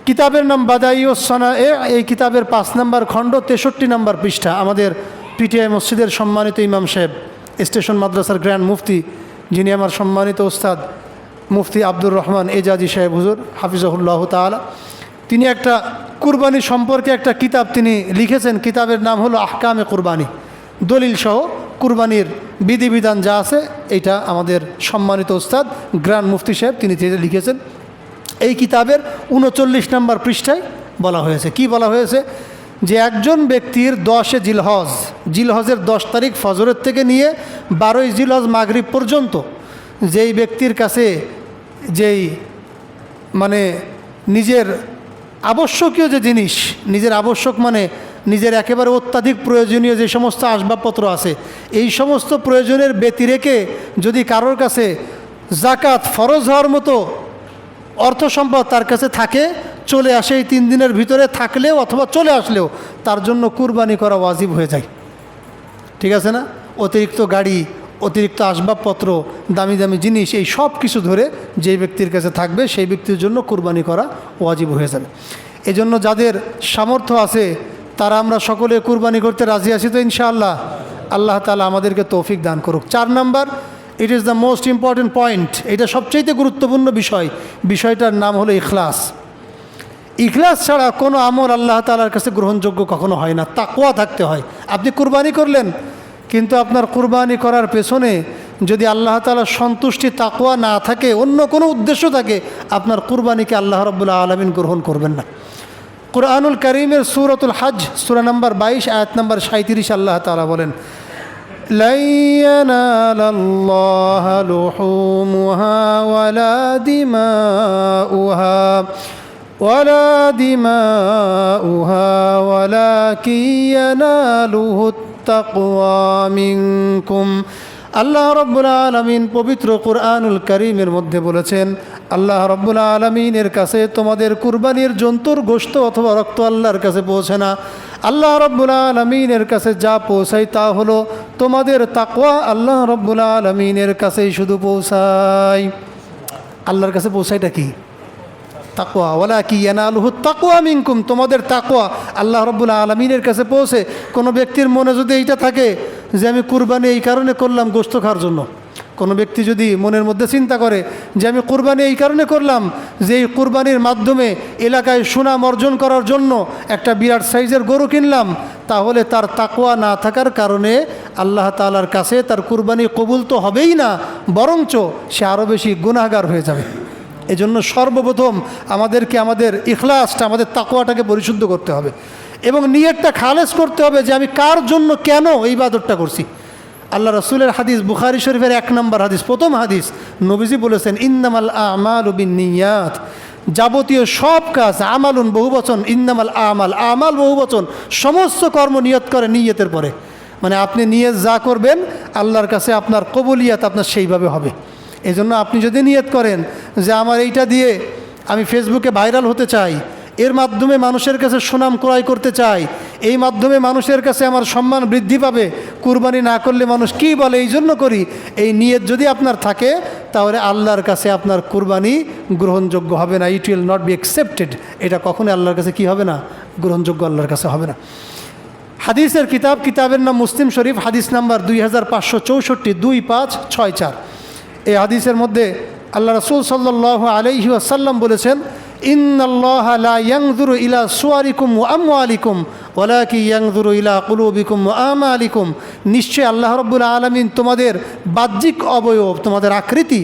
কিতাবের নাম বাদাইউস সানায়ে, এই কিতাবের 5 নম্বর খণ্ড 63 নম্বর পৃষ্ঠা। আমাদের পিটিআই মসজিদের সম্মানিত ইমাম সাহেব, স্টেশন মাদ্রাসার গ্র্যান্ড মুফতি, যিনি আমার সম্মানিত ওস্তাদ মুফতি আব্দুর রহমান এজাজি সাহেব হুজুর হাফিজাহুল্লাহ তাআলা, তিনি একটা কুরবানি সম্পর্কে একটা কিতাব তিনি লিখেছেন। কিতাবের নাম হলো আহকামে কুরবানি, দলিল সহ কুরবানির বিধিবিধান যা আছে, এটা আমাদের সম্মানিত ওস্তাদ গ্র্যান্ড মুফতি সাহেব তিনি লিখেছেন। এই কিতাবের 39 নম্বর পৃষ্ঠায় বলা হয়েছে, কি বলা হয়েছে, যে একজন ব্যক্তির 10 জিলহজ, জিলহজের 10 তারিখ ফজরের থেকে নিয়ে 12 জিলহজ মাগরিব পর্যন্ত যেই ব্যক্তির কাছে যেই মানে নিজের আবশ্যকীয় যে জিনিস, নিজের আবশ্যক মানে নিজের একেবারে অত্যাধিক প্রয়োজনীয় যে সমস্ত আসবাবপত্র আছে, এই সমস্ত প্রয়োজনের ব্যতি রেখে যদি কারোর কাছে জাকাত ফরজ হওয়ার মতো অর্থ সম্পদ তার কাছে থাকে, চলে আসে এই 3 দিনের ভিতরে থাকলেও অথবা চলে আসলেও তার জন্য কুরবানি করা ওয়াজিব হয়ে যায়। ঠিক আছে না? অতিরিক্ত গাড়ি, অতিরিক্ত আসবাবপত্র, দামি দামি জিনিস, এই সব কিছু ধরে যেই ব্যক্তির কাছে থাকবে সেই ব্যক্তির জন্য কুরবানি করা ওয়াজিব হয়ে যাবে। এজন্য যাদের সামর্থ্য আছে তারা আমরা সকলে কুরবানি করতে রাজি আছি তো ইনশাআল্লাহ? আল্লাহ তাআলা আমাদেরকে তৌফিক দান করুক। 4 number, it is the most important point, এটা সবচাইতে গুরুত্বপূর্ণ বিষয়। বিষয়টার নাম হলো ইখলাস। ইখলাস ছাড়া কোনো আমল আল্লাহ তাআলার কাছে গ্রহণযোগ্য কখনো হয় না। তাকওয়া থাকতে হয়। আপনি কুরবানি করলেন, কিন্তু আপনার কুরবানি করার পেছনে যদি আল্লাহ তাআলার সন্তুষ্টি তাকওয়া না থাকে, অন্য কোনো উদ্দেশ্য থাকে, আপনার কুরবানিকে আল্লাহ রাব্বুল আলামিন গ্রহণ করবেন না। কুরআনুল কারীমের সূরাতুল হজ সূরা নম্বর 22 আয়াত নম্বর 37 আল্লাহ তাআলা বলেন, লা ইয়ানালাল্লাহু লুহুমুহা ওয়ালা দিমাউহা ওয়ালাকিন ইয়ানালুহুত তাকওয়া মিনকুম। আল্লাহ রাব্বুল আলামিন পবিত্র কুরআনুল কারীমের মধ্যে বলেছেন, আল্লাহ রাব্বুল আলামিনের কাছে তোমাদের কুরবানির জন্তুর গোশত অথবা রক্ত আল্লাহর কাছে পৌঁছে না। আল্লাহ রাব্বুল আলামিনের কাছে যা পৌঁছায় তা হলো তোমাদের তাকওয়া। আল্লাহ রাব্বুল আলামিনের কাছেই শুধু পৌঁছায়। আল্লাহর কাছে পৌঁছায়টা কি? তাকওয়া। ওয়ালাকিন ইয়ানালুহুত তাকওয়া মিনকুম, তোমাদের তাকওয়া আল্লাহ রাব্বুল আলামিনের কাছে পৌঁছে। কোনো ব্যক্তির মনে যদি এইটা থাকে যে আমি কুরবানি এই কারণে করলাম গোশত খাওয়ার জন্য, কোনো ব্যক্তি যদি মনের মধ্যে চিন্তা করে যে আমি কুরবানি এই কারণে করলাম যে এই কুরবানির মাধ্যমে এলাকায় সুনাম অর্জন করার জন্য একটা বিরাট সাইজের গরু কিনলাম, তাহলে তার তাকওয়া না থাকার কারণে আল্লাহ তাআলার কাছে তার কুরবানি কবুল তো হবেই না, বরঞ্চ সে আরও বেশি গুনাহগার হয়ে যাবে। এজন্য সর্বপ্রথম আমাদেরকে আমাদের ইখলাসটা, আমাদের তাকওয়াটাকে পরিশুদ্ধ করতে হবে এবং নিয়তটা খালেস করতে হবে যে আমি কার জন্য কেন এই ইবাদতটা করছি। আল্লাহ রসুলের হাদিস, বুখারী শরীফের 1 নম্বর হাদিস, প্রথম হাদিস, নবীজি বলেছেন ইন্নামাল আমালু বিন্নিয়াত, যাবতীয় সব কাজ, আমালুন বহুবচন, ইন্নামাল আমাল, আমাল বহুবচন, সমস্ত কর্ম নিয়ত করে নিয়তের পরে। মানে আপনি নিয়ত যা করবেন আল্লাহর কাছে আপনার কবুলিয়াত আপনার সেইভাবে হবে। এজন্য আপনি যদি নিয়ত করেন যে আমার এইটা দিয়ে আমি ফেসবুকে ভাইরাল হতে চাই, এর মাধ্যমে মানুষের কাছে সুনাম ক্রয় করতে চাই, এই মাধ্যমে মানুষের কাছে আমার সম্মান বৃদ্ধি পাবে, কুরবানি না করলে মানুষ কী বলে এই জন্য করি, এই নিয়ত যদি আপনার থাকে তাহলে আল্লাহর কাছে আপনার কুরবানি গ্রহণযোগ্য হবে না। It will not be accepted. এটা কখনোই আল্লাহর কাছে কি হবে না? গ্রহণযোগ্য আল্লাহর কাছে হবে না। হাদিসের কিতাবের নাম মুসলিম শরীফ, হাদিস নাম্বার 2564, 2564। এই হাদিসের মধ্যে আল্লাহ রাসূল সাল্লাল্লাহু আলাইহি ওয়াসাল্লাম বলেছেন ইন্নাল্লাহা লা ইয়ানজুরু ইলা সুওয়ারিকুম ওয়া আমওয়ালিকুম ওয়ালাকিন ইয়ানজুরু ইলা কুলুবিকুম ওয়া আমালিকুম, নিশ্চয় আল্লাহ রাব্বুল আলামিন তোমাদের বাহ্যিক অবয়ব, তোমাদের আকৃতি,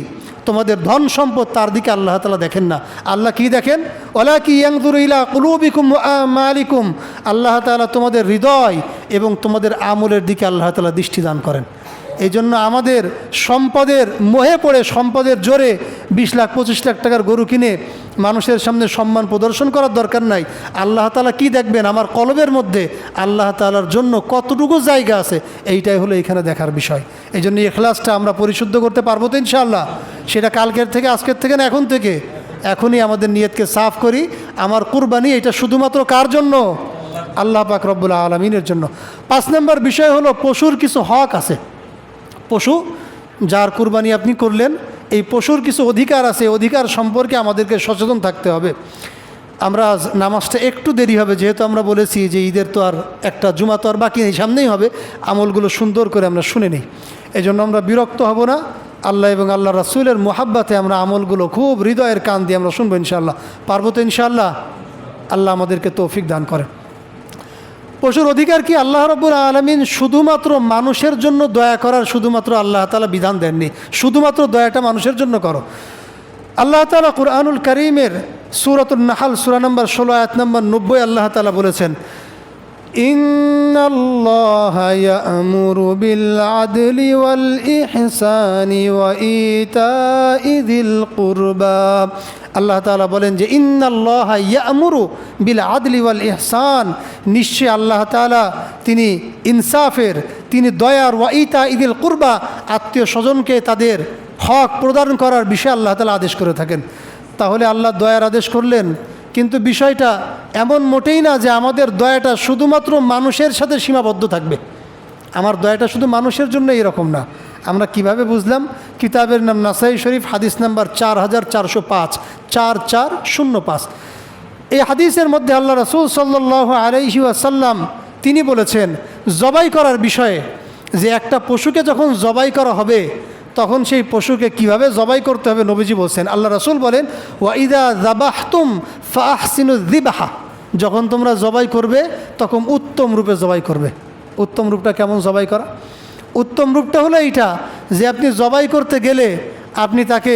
তোমাদের ধন সম্পদ, তার দিকে আল্লাহ তাআলা দেখেন না। আল্লাহ কি দেখেন? ওয়ালাকিন ইয়ানজুরু ইলা কুলুবিকুম ওয়া আমালিকুম, আল্লাহ তাআলা তোমাদের হৃদয় এবং তোমাদের আমলের দিকে আল্লাহ তাআলা দৃষ্টি দান করেন। এই জন্য আমাদের সম্পদের মোহে পড়ে, সম্পদের জোরে 20 লাখ 25 লাখ টাকার গরু কিনে মানুষের সামনে সম্মান প্রদর্শন করার দরকার নাই। আল্লাহ তাআলা কি দেখবেন? আমার কলবের মধ্যে আল্লাহ তাআলার জন্য কতটুকু জায়গা আছে, এইটাই হলো এখানে দেখার বিষয়। এই জন্য ইখলাসটা আমরা পরিশুদ্ধ করতে পারবো তো ইনশাআল্লাহ? সেটা কালকের থেকে, আজকের থেকে না, এখন থেকে। এখনই আমাদের নিয়তকে সাফ করি। আমার কুরবানি এটা শুধুমাত্র কার জন্য? আল্লাহ পাক রব্বুল আলামিনের জন্য। 5 নম্বর বিষয় হলো পশুর কিছু হক আছে। পশু যার কুরবানি আপনি করলেন, এই পশুর কিছু অধিকার আছে, অধিকার সম্পর্কে আমাদেরকে সচেতন থাকতে হবে। আমরা নামাজটা একটু দেরি হবে, যেহেতু আমরা বলেছি যে ঈদের তো আর একটা জুমা তো আর বাকি নেই, সামনেই হবে। আমলগুলো সুন্দর করে আমরা শুনে নিই। এই জন্য আমরা বিরক্ত হব না। আল্লাহ এবং আল্লাহ রাসূলের মোহাব্বতে আমরা আমলগুলো খুব হৃদয়ের কান দিয়ে আমরা শুনবো ইনশাআল্লাহ। পারবো তো ইনশাআল্লাহ? আল্লাহ আমাদেরকে তৌফিক দান করে। পশুর অধিকার কি? আল্লাহ রাব্বুল আলামিন শুধুমাত্র মানুষের জন্য দয়া করার শুধুমাত্র আল্লাহ তাআলা বিধান দেননি, শুধুমাত্র দয়াটা মানুষের জন্য করো। আল্লাহ তাআলা কুরআনুল কারীমের সূরাতুন নাহল সূরা নম্বর 16 আয়াত নম্বর 90 আল্লাহ তাআলা বলেছেন ইন্নাল্লাহা ইয়া'মুরু বিল আদলি ওয়াল ইহসানি ওয়া ইতাই যিল কুরবা। আল্লাহ তাআলা বলেন যে ইন্নাল্লাহা ইয়া'মুরু বিল আদলি ওয়াল ইহসান, নিশ্চয় আল্লাহ তাআলা তিনি ইনসাফের, তিনি দয়ার, ওয়া ইতাই যিল কুরবা, আত্মীয় স্বজনকে তাদের হক প্রদান করার বিষয়ে আল্লাহ তাআলা আদেশ করে থাকেন। তাহলে আল্লাহ দয়ার আদেশ করলেন, কিন্তু বিষয়টা এমন মোটেই না যে আমাদের দয়াটা শুধুমাত্র মানুষের সাথে সীমাবদ্ধ থাকবে। আমার দয়াটা শুধু মানুষের জন্য এরকম না। আমরা কিভাবে বুঝলাম? কিতাবের নাম নাসাই শরীফ, হাদিস নাম্বার 4405, 4405। এই হাদিসের মধ্যে আল্লাহ রাসূল সাল্লাল্লাহু আলাইহি ওয়াসাল্লাম তিনি বলেছেন জবাই করার বিষয়ে, যে একটা পশুকে যখন জবাই করা হবে তখন সেই পশুকে কিভাবে জবাই করতে হবে নবীজি বলছেন। আল্লাহ রাসূল বলেন ওয়া ইযা যাবাহতুম ফাআহসিনুয যিবহা, যখন তোমরা জবাই করবে তখন উত্তম রূপে জবাই করবে। উত্তম রূপটা কেমন জবাই করা? উত্তম রূপটা হলো এইটা যে আপনি জবাই করতে গেলে আপনি তাকে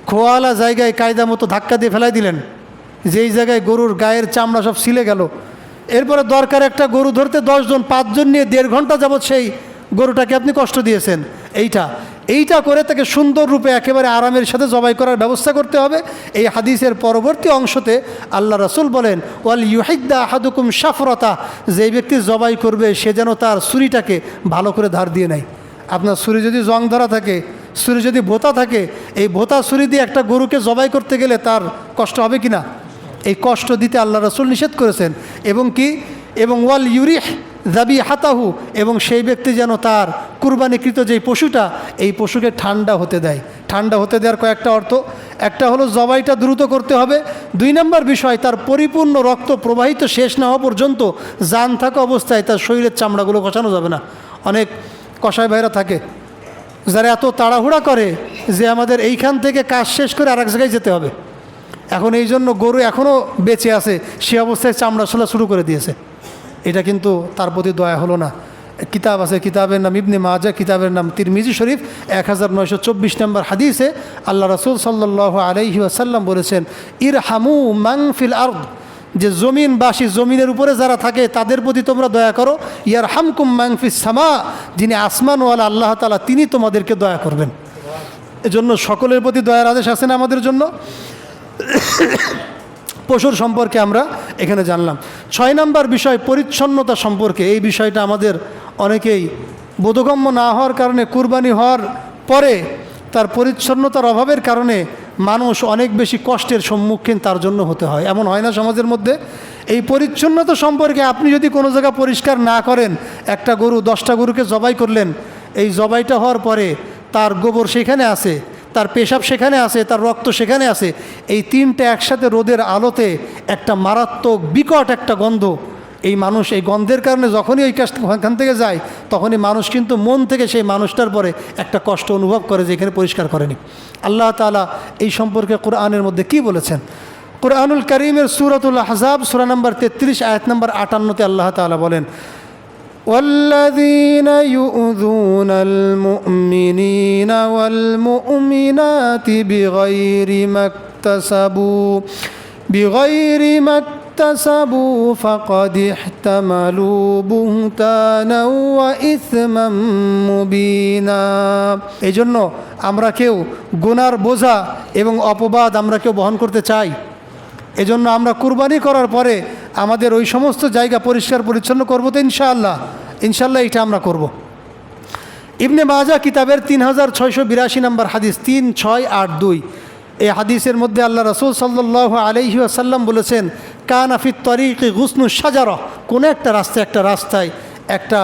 খোয়ালা জায়গায় কায়দা মতো ধাক্কা দিয়ে ফেলাই দিলেন, যেই জায়গায় গরুর গায়ের চামড়া সব ছিলে গেল। এরপরে দরকার একটা গরু ধরতে 10 জন 5 জন নিয়ে 1.5 ঘন্টা যাবৎ সেই গরুটাকে আপনি কষ্ট দিয়েছেন। এইটা করে তাকে সুন্দর রূপে একেবারে আরামের সাথে জবাই করার ব্যবস্থা করতে হবে। এই হাদিসের পরবর্তী অংশতে আল্লাহ রাসূল বলেন ওয়াল ইউহিদ্দা আহাদুকুম শাফরাতা, যে ব্যক্তি জবাই করবে সে যেন তার ছুরিটাকে ভালো করে ধার দিয়ে নেয়। আপনার ছুরি যদি জং ধরা থাকে, ছুরি যদি ভোঁতা থাকে, এই ভোঁতা ছুরি দিয়ে একটা গরুকে জবাই করতে গেলে তার কষ্ট হবে কি না? এই কষ্ট দিতে আল্লাহ রাসূল নিষেধ করেছেন। এবং ওয়াল ইউরিহ যাবিহাতাহু, এবং সেই ব্যক্তি যেন তার কুরবানিকৃত যেই পশুটা, এই পশুকে ঠান্ডা হতে দেয়। ঠান্ডা হতে দেওয়ার কয়েকটা অর্থ, একটা হলো জবাইটা দ্রুত করতে হবে। 2 নম্বর বিষয়, তার পরিপূর্ণ রক্ত প্রবাহিত শেষ না হওয়া পর্যন্ত জান থাকা অবস্থায় তার শরীরের চামড়াগুলো কষানো যাবে না। অনেক কষাই ভাইরা থাকে যারা এত তাড়াহুড়া করে যে আমাদের এইখান থেকে কাজ শেষ করে আরেক জায়গায় যেতে হবে, এখন এই জন্য গরু এখনও বেঁচে আছে, সে অবস্থায় চামড়া ছোলা শুরু করে দিয়েছে। এটা কিন্তু তার প্রতি দয়া হলো না। কিতাব আছে, কিতাবের নাম ইবনে মাজা, কিতাবের নাম তিরমিজি শরীফ, 1924 নম্বর হাদিসে আল্লাহ রাসূল সাল্লাল্লাহু আলাইহি ওয়াসাল্লাম বলেছেন, ইরহামু মান ফিল আরদ, যে জমিনবাসী, জমিনের উপরে যারা থাকে তাদের প্রতি তোমরা দয়া করো। ইয়ারহামকুম মান ফিস সামা, যিনি আসমানওয়ালা আল্লাহ তাআলা তিনি তোমাদেরকে দয়া করবেন। এজন্য সকলের প্রতি দয়ার আদেশ আছে না আমাদের জন্য। পশুর সম্পর্কে আমরা এখানে জানলাম। 6 নম্বর বিষয় পরিচ্ছন্নতা সম্পর্কে। এই বিষয়টা আমাদের অনেকেই বোধগম্য না হওয়ার কারণে, কুরবানি হওয়ার পরে তার পরিচ্ছন্নতার অভাবের কারণে মানুষ অনেক বেশি কষ্টের সম্মুখীন তার জন্য হতে হয়। এমন হয় না সমাজের মধ্যে? এই পরিচ্ছন্নতা সম্পর্কে আপনি যদি কোনো জায়গা পরিষ্কার না করেন, একটা গরু 10টা গরুকে জবাই করলেন, এই জবাইটা হওয়ার পরে তার গোবর সেখানে আছে, তার পেশাব সেখানে আছে, তার রক্ত সেখানে আছে, এই তিনটে একসাথে রোদের আলোতে একটা মারাত্মক বিকট একটা গন্ধ। এই মানুষ এই গন্ধের কারণে যখনই ওই ওখান থেকে যায়, তখনই মানুষ কিন্তু মন থেকে সেই মানুষটার পরে একটা কষ্ট অনুভব করে যে এখানে পরিষ্কার করেনি। আল্লাহ তাআলা এই সম্পর্কে কোরআনের মধ্যে কি বলেছেন? কোরআনুল কারীমের সূরাতুল আহজাব সূরা নম্বর 33 আয়াত নম্বর 58-তে আল্লাহ তাআলা বলেন, والذين يؤذون المؤمنين والمؤمنات بغير ما اكتسبوا فقد احتملوا بهتانا وإثما مبينا। এই জন্য আমরা কেউ গুনার বোঝা এবং অপবাদ আমরা কেউ বহন করতে চাই। এজন্য আমরা কুরবানি করার পরে আমাদের ওই সমস্ত জায়গা পরিষ্কার পরিচ্ছন্ন করবো তো ইনশাআল্লাহ। ইনশাআল্লাহ এটা আমরা করব। ইবনে মাজা কিতাবের 3682 নম্বর হাদিস, 3682, এই হাদিসের মধ্যে আল্লাহ রাসূল সাল্লাল্লাহু আলাইহি ওয়াসাল্লাম বলেছেন, কানা ফিত তরিকি গুসনু শাজারা, কোনো একটা রাস্তায় একটা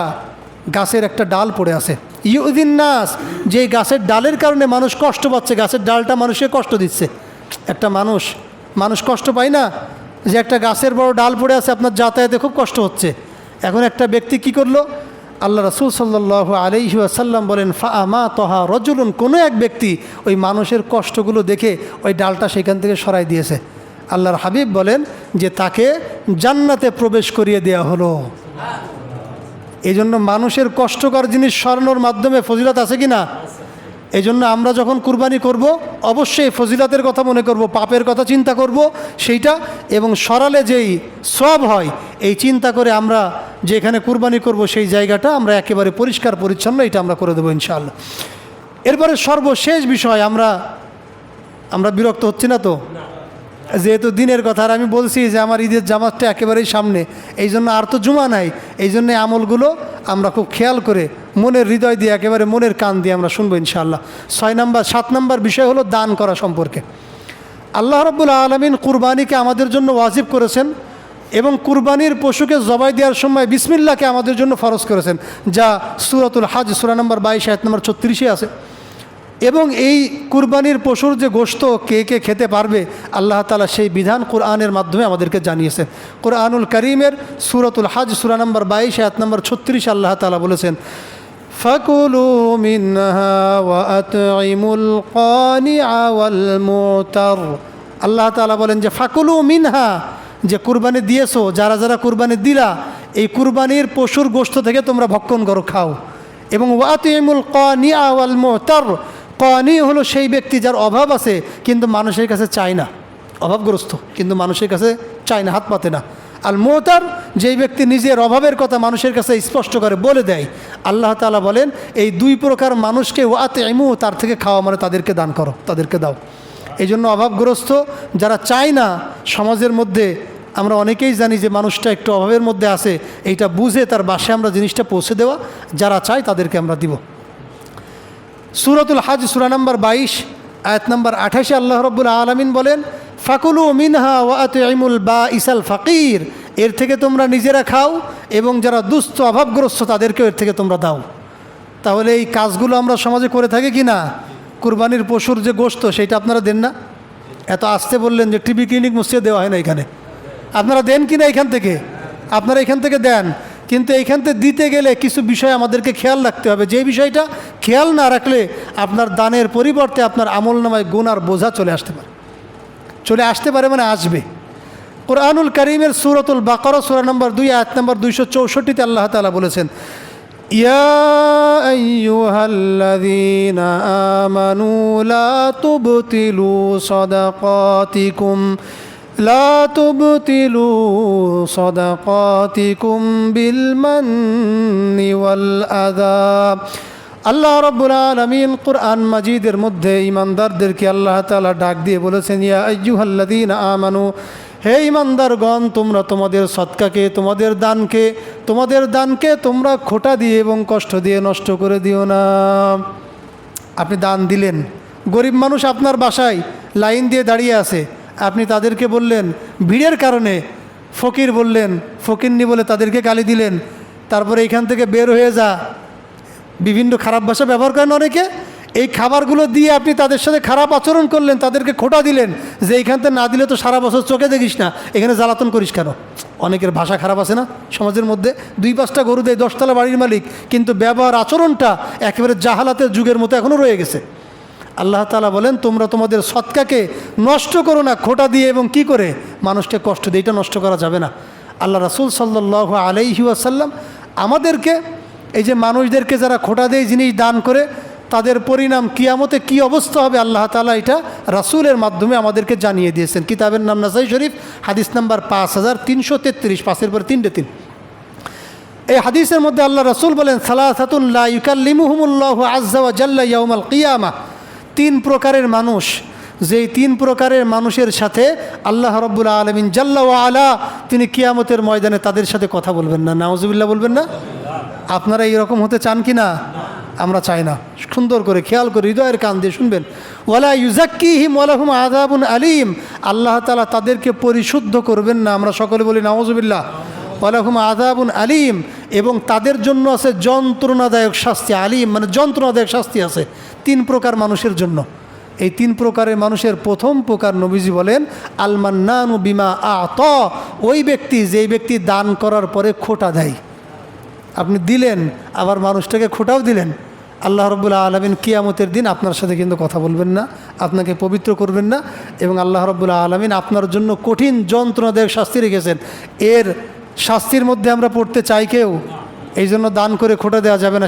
গাছের একটা ডাল পড়ে আছে। ইউদিন নাস, যে গাছের ডালের কারণে মানুষ কষ্ট পাচ্ছে, গাছের ডালটা মানুষকে কষ্ট দিচ্ছে। একটা মানুষ কষ্ট পায় না যে একটা গাছের বড় ডাল পড়ে আছে, আপনার যাতায়াতে খুব কষ্ট হচ্ছে। এখন একটা ব্যক্তি কি করলো? আল্লাহ রাসূল সাল্লাল্লাহু আলাইহি ওয়াসাল্লাম বলেন, ফাআমা তহা রজুলুন, কোনো এক ব্যক্তি ওই মানুষের কষ্টগুলো দেখে ওই ডালটা সেখান থেকে সরাই দিয়েছে। আল্লাহর হাবিব বলেন যে তাকে জান্নাতে প্রবেশ করিয়ে দেওয়া হলো। এই জন্য মানুষের কষ্টকর জিনিস সরানোর মাধ্যমে ফজিলত আছে কি না? এই জন্য আমরা যখন কুরবানি করব অবশ্যই ফজিলতের কথা মনে করব, পাপের কথা চিন্তা করব সেইটা, এবং সরালে যেই সওয়াব হয় এই চিন্তা করে আমরা যেখানে কুরবানি করব সেই জায়গাটা আমরা একেবারে পরিষ্কার পরিচ্ছন্ন এটা আমরা করে দেবো ইনশাআল্লাহ। এরপরে সর্বশেষ বিষয়, আমরা বিরক্ত হচ্ছি না তো? যেহেতু দিনের কথা, আর আমি বলছি যে আমার ঈদের জামাতটা একেবারেই সামনে, এই জন্য আর তো জুমা নাই, এই জন্য আমলগুলো আমরা খুব খেয়াল করে মনের হৃদয় দিয়ে একেবারে মনের কান দিয়ে আমরা শুনবো ইনশাআল্লাহ। 7 নম্বর বিষয় হলো দান করা সম্পর্কে। আল্লাহ রাব্বুল আলামিন কুরবানিকে আমাদের জন্য ওয়াজিব করেছেন এবং কুরবানির পশুকে জবাই দেওয়ার সময় বিসমিল্লাহকে আমাদের জন্য ফরজ করেছেন, যা সূরাতুল হজ সূরা নম্বর 22 আয়াত নম্বর 36-এ আছে। এবং এই কুরবানির পশুর যে গোশত কে কে খেতে পারবে, আল্লাহ তাআলা সেই বিধান কোরআনের মাধ্যমে আমাদেরকে জানিয়েছেন। কোরআনুল কারীমের সূরাতুল হজ সূরা নম্বর 22 আয়াত নম্বর 36 আল্লাহ তাআলা বলেছেন, ফাকুলু মিনহা ওয়া আতঈমুল কানিআ ওয়াল মুতার। আল্লাহ তাআলা বলেন যে ফাকুলু মিনহা, যে কুরবানি দিয়েছো, যারা কুরবানি দিলা, এই কুরবানির পশুর গোশত থেকে তোমরা ভক্ষণ করো, খাও। এবং ওয়া আতঈমুল কানিআ ওয়াল মুতার, কানি হলো সেই ব্যক্তি যার অভাব আছে কিন্তু মানুষের কাছে চায় না, অভাবগ্রস্ত কিন্তু মানুষের কাছে চায় না, হাত পাতে না। আল মুতার, যেই ব্যক্তি নিজের অভাবের কথা মানুষের কাছে স্পষ্ট করে বলে দেয়। আল্লাহ তাআলা বলেন এই 2 প্রকার মানুষকে ওয়াতঈমু, তার থেকে খাওয়া মানে তাদেরকে দান করো, তাদেরকে দাও। এই জন্য অভাবগ্রস্ত যারা চায় না, সমাজের মধ্যে আমরা অনেকেই জানি যে মানুষটা একটু অভাবের মধ্যে আছে, এইটা বুঝে তার বাসায় আমরা জিনিসটা পৌঁছে দেওয়া, যারা চায় তাদেরকে আমরা দিব। সূরাতুল হজ সূরা নম্বর 22 আয়াত নম্বর 28-এ আল্লাহ রাব্বুল আলামিন বলেন, ফাকুলু মিনহা ওয়া আতঈমুল বাঈসাল ফাকির, এর থেকে তোমরা নিজেরা খাও এবং যারা দুস্থ অভাবগ্রস্ত তাদেরকেও এর থেকে তোমরা দাও। তাহলে এই কাজগুলো আমরা সমাজে করে থাকি কি না? কুরবানির পশুর যে গোশত সেটা আপনারা দেন না? এত আসতে বললেন যে টিবি ক্লিনিক মুছিয়ে দেওয়া হয় না, এখানে আপনারা দেন কি না? এখান থেকে আপনারা এখান থেকে দেন। কিন্তু এইখান থেকে দিতে গেলে কিছু বিষয় আমাদেরকে খেয়াল রাখতে হবে, যে বিষয়টা খেয়াল না রাখলে আপনার দানের পরিবর্তে আপনার আমলনামায় গুনার বোঝা চলে আসতে পারে মানে আসবে। কুরআনুল কারীমের সূরাতুল বাকারা সূরা নম্বর 2 আয়াত নম্বর 264 তে আল্লাহ তাআলা বলেছেন, ইয়া আইয়ুহাল্লাযীনা আমানু লা তুবতিলু সাদাকাতিকুম বিল মান্নি ওয়াল আযা। আল্লাহ রাব্বুল আলামিন কুরআন মাজিদের মধ্যে ঈমানদারদেরকে আল্লাহ তাআলা ডাক দিয়ে বলেছেন, ইয়া আইয়ুহাল্লাযীনা আমানু, হে ঈমানদারগণ, তোমরা তোমাদের সদকাকে, তোমাদের দানকে তোমরা খোঁটা দিয়ে এবং কষ্ট দিয়ে নষ্ট করে দিও না। আপনি দান দিলেন, গরিব মানুষ আপনার বাসায় লাইন দিয়ে দাঁড়িয়ে আছে, আপনি তাদেরকে বললেন, ভিড়ের কারণে ফকির বললেন, ফকিরনি বলে তাদেরকে গালি দিলেন, তারপরে এইখান থেকে বের হয়ে যা, বিভিন্ন খারাপ ভাষা ব্যবহার করেন অনেকে। এই খাবারগুলো দিয়ে আপনি তাদের সাথে খারাপ আচরণ করলেন, তাদেরকে খোঁটা দিলেন যে এইখান থেকে না দিলে তো সারা বছর চোখে দেখিস না, এখানে জ্বালাতন করিস কেন। অনেকের ভাষা খারাপ আছে না সমাজের মধ্যে, 2-5টা গরু দেয়, 10তলা বাড়ির মালিক, কিন্তু ব্যবহার আচরণটা একেবারে জাহালাতের যুগের মতো এখনও রয়ে গেছে। আল্লাহ তাআলা বলেন, তোমরা তোমাদের সদকাকে নষ্ট করো না খোঁটা দিয়ে এবং কি করে মানুষকে কষ্ট দিয়ে, এটা নষ্ট করা যাবে না। আল্লাহ রাসূল সাল্লাল্লাহু আলাইহি ওয়াসাল্লাম আমাদেরকে এই যে মানুষদেরকে যারা খোঁটা দেয় জিনিস দান করে, তাদের পরিণাম কিয়ামতে কি অবস্থা হবে আল্লাহ তাআলা এটা রাসূলের মাধ্যমে আমাদেরকে জানিয়ে দিয়েছেন। কিতাবের নাম নাসাই শরীফ, হাদিস নাম্বার 5333, 5-এর পর 3-3। এই হাদিসের মধ্যে আল্লাহ রাসূল বলেন, সালাসাতুন লা ইউকাল্লিমুহুমুল্লাহু আযজা ওয়া জাল্লা ইয়াউমাল কিয়ামাহ, 3 প্রকারের মানুষ, যেই 3 প্রকারের মানুষের সাথে আল্লাহ রাব্বুল আলামিন জাল্লা ওয়া আলা তিনি কিয়ামতের ময়দানে তাদের সাথে কথা বলবেন না। নাউজুবিল্লাহ বলবেন না? আপনারা এইরকম হতে চান কি না? আমরা চাই না। সুন্দর করে খেয়াল করে হৃদয়ের কান দিয়ে শুনবেন। ওয়ালা ইউজাক্কিহিম ওয়ালাহুম আযাবুন আলীম, আল্লাহ তাআলা তাদেরকে পরিশুদ্ধ করবেন না। আমরা সকলে বলি নাউজুবিল্লাহ। ওয়ালাহুম আযাবুন আলীম, এবং তাদের জন্য আছে যন্ত্রণাদায়ক শাস্তি। আলীম মানে যন্ত্রণাদায়ক শাস্তি আছে 3 প্রকার মানুষের জন্য। এই 3 প্রকারের মানুষের প্রথম প্রকার নবীজি বলেন, আল মান্নানু বিমা আতা, ওই ব্যক্তি যেই ব্যক্তি দান করার পরে খোঁটা দেয়। আপনি দিলেন আবার মানুষটাকে খোঁটাও দিলেন, আল্লাহ রাব্বুল আলামিন কিয়ামতের দিন আপনার সাথে কিন্তু কথা বলবেন না, আপনাকে পবিত্র করবেন না, এবং আল্লাহ রাব্বুল আলামিন আপনার জন্য কঠিন যন্ত্রণাদায়ক শাস্তি রেখেছেন। এর শাস্তির মধ্যে আমরা পড়তে চাই কেউ, এই জন্য দান করে খোঁটা দেওয়া যাবে না।